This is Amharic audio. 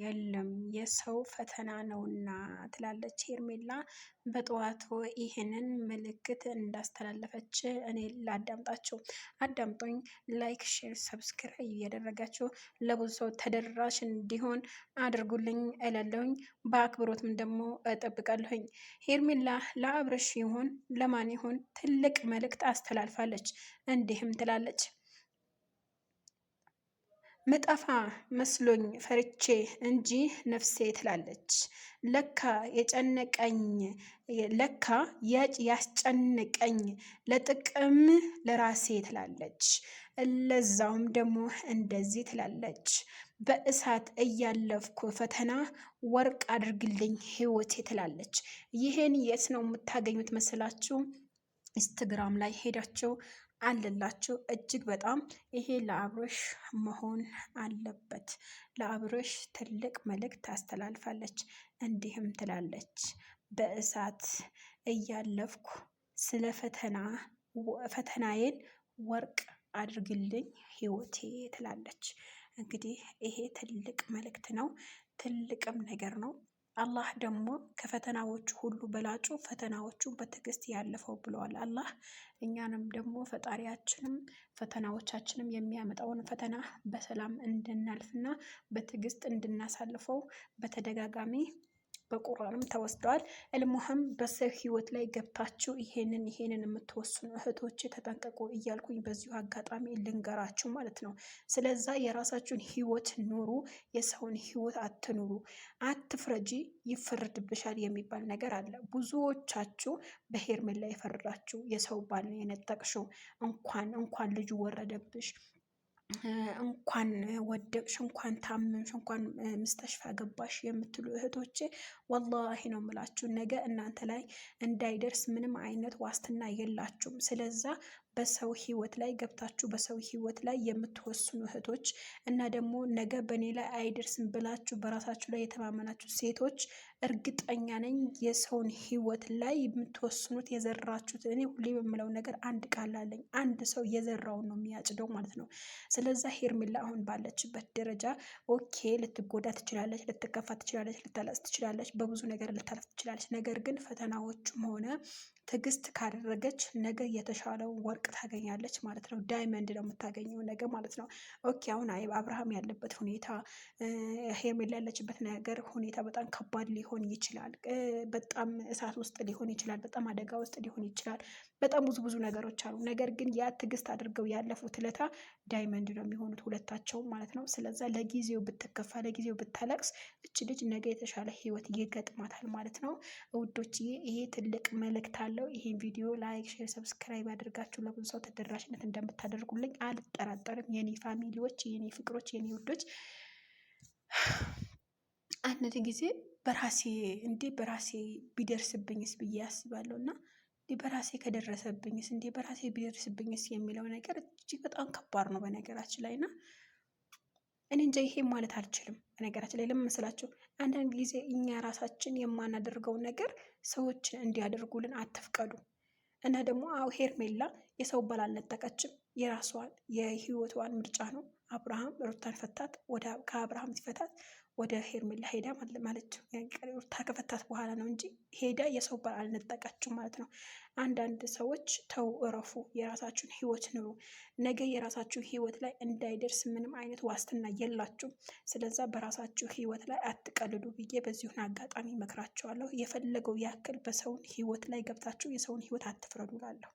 የለም የሰው ፈተና ነውና ትላለች ሄርሜላ። በጠዋቱ ይህንን ምልክት እንዳስተላለፈች እኔ ላዳምጣችሁ። አዳምጦኝ ላይክ፣ ሼር፣ ሰብስክራይብ እያደረጋችሁ ለብዙ ሰው ተደራሽ እንዲሆን አድርጉልኝ እላለሁኝ። በአክብሮትም ደግሞ እጠብቃለሁኝ። ሄርሜላ ለአብርሽ ይሁን ለማን ይሁን ትልቅ መልእክት አስተላልፋለች። እንዲህም ትላለች መጣፋ መስሎኝ ፈርቼ እንጂ ነፍሴ ትላለች። ለካ የጨነቀኝ ለካ ያስጨነቀኝ ለጥቅም ለራሴ ትላለች። ለዛውም ደግሞ እንደዚህ ትላለች። በእሳት እያለፍኩ ፈተና ወርቅ አድርግልኝ ህይወቴ ትላለች። ይሄን የት ነው የምታገኙት መስላችሁ? ኢንስታግራም ላይ ሄዳችሁ አለላችሁ። እጅግ በጣም ይሄ ለአብርሽ መሆን አለበት። ለአብርሽ ትልቅ መልእክት ታስተላልፋለች። እንዲህም ትላለች በእሳት እያለፍኩ ስለ ፈተናዬን ወርቅ አድርግልኝ ህይወቴ ትላለች። እንግዲህ ይሄ ትልቅ መልእክት ነው፣ ትልቅም ነገር ነው። አላህ ደግሞ ከፈተናዎቹ ሁሉ በላጩ ፈተናዎቹ በትዕግስት ያለፈው ብለዋል አላህ። እኛንም ደግሞ ፈጣሪያችንም ፈተናዎቻችንም የሚያመጣውን ፈተና በሰላም እንድናልፍና በትዕግስት እንድናሳልፈው በተደጋጋሚ በቁርአንም ተወስደዋል። እልሙህም በሰው ህይወት ላይ ገብታችሁ ይሄንን የምትወስኑ እህቶች ተጠንቀቁ እያልኩኝ በዚሁ አጋጣሚ ልንገራችሁ ማለት ነው። ስለዛ የራሳችሁን ህይወት ኑሩ፣ የሰውን ህይወት አትኑሩ። አትፍረጂ ይፈረድብሻል የሚባል ነገር አለ። ብዙዎቻችሁ በሄርሜላ የፈረዳችሁ የሰው ባል የነጠቅሽው እንኳን ልጁ ወረደብሽ፣ እንኳን ወደቅሽ፣ እንኳን ታመምሽ፣ እንኳን ምስተሽፋ ገባሽ የምትሉ እህቶቼ ወላሂ ነው የምላችሁ ነገ እናንተ ላይ እንዳይደርስ ምንም አይነት ዋስትና የላችሁም። ስለዛ በሰው ህይወት ላይ ገብታችሁ በሰው ህይወት ላይ የምትወስኑ እህቶች እና ደግሞ ነገ በእኔ ላይ አይደርስም ብላችሁ በራሳችሁ ላይ የተማመናችሁ ሴቶች እርግጠኛ ነኝ የሰውን ህይወት ላይ የምትወስኑት የዘራችሁት። እኔ ሁሌ የምለው ነገር አንድ ቃል አለኝ፣ አንድ ሰው የዘራውን ነው የሚያጭደው ማለት ነው። ስለዛ ሄርሜላ አሁን ባለችበት ደረጃ ኦኬ ልትጎዳ ትችላለች፣ ልትከፋ ትችላለች፣ ልታለቅስ ትችላለች፣ በብዙ ነገር ልታለፍ ትችላለች። ነገር ግን ፈተናዎቹም ሆነ ትዕግስት ካደረገች ነገ የተሻለው ወርቅ ታገኛለች ማለት ነው። ዳይመንድ ነው የምታገኘው ነገ ማለት ነው። ኦኬ አሁን አብርሃም ያለበት ሁኔታ፣ ሄርሜላ ያለችበት ነገር ሁኔታ በጣም ከባድ ሊሆን ይችላል። በጣም እሳት ውስጥ ሊሆን ይችላል። በጣም አደጋ ውስጥ ሊሆን ይችላል። በጣም ብዙ ነገሮች አሉ። ነገር ግን ያ ትዕግስት አድርገው ያለፉት ለታ ዳይመንድ ነው የሚሆኑት ሁለታቸውም ማለት ነው። ስለዛ ለጊዜው ብትከፋ ለጊዜው ብታለቅስ እች ልጅ ነገ የተሻለ ህይወት ይገጥማታል ማለት ነው። ውዶችዬ ይሄ ትልቅ መልእክት አለው። ይሄን ቪዲዮ ላይክ፣ ሼር፣ ሰብስክራይብ አድርጋችሁ ለብዙ ሰው ተደራሽነት እንደምታደርጉልኝ አልጠራጠርም። የኔ ፋሚሊዎች፣ የኔ ፍቅሮች፣ የኔ ውዶች አንድ ጊዜ በራሴ ቢደርስብኝስ ብዬ አስባለሁ እና በራሴ ከደረሰብኝስ በራሴ ቢደርስብኝስ የሚለው ነገር እጅግ በጣም ከባድ ነው በነገራችን ላይ እና እኔ እንጃ ይሄ ማለት አልችልም። በነገራችን ላይ ለምን መስላችሁ? አንዳንድ ጊዜ እኛ ራሳችን የማናደርገውን ነገር ሰዎችን እንዲያደርጉልን አትፍቀዱ። እና ደግሞ ሄርሜላ የሰው ባል አልነጠቀችም። የራሷን የህይወቷን ምርጫ ነው። አብርሃም ሩታን ፈታት። ከአብርሃም ሲፈታት ወደ ሄርሜላ ሄዳ ማለት ሩታ ከፈታት በኋላ ነው እንጂ ሄዳ የሰው ባል አልነጠቀችም ማለት ነው። አንዳንድ ሰዎች ተው እረፉ፣ የራሳችሁን ህይወት ኑሩ። ነገ የራሳችሁ ህይወት ላይ እንዳይደርስ ምንም አይነት ዋስትና የላችሁም። ስለዛ በራሳችሁ ህይወት ላይ አትቀልዱ ብዬ በዚሁን አጋጣሚ መክራቸዋለሁ። የፈለገው ያክል በሰውን ህይወት ላይ ገብታችሁ የሰውን ህይወት አትፍረዱ እላለሁ።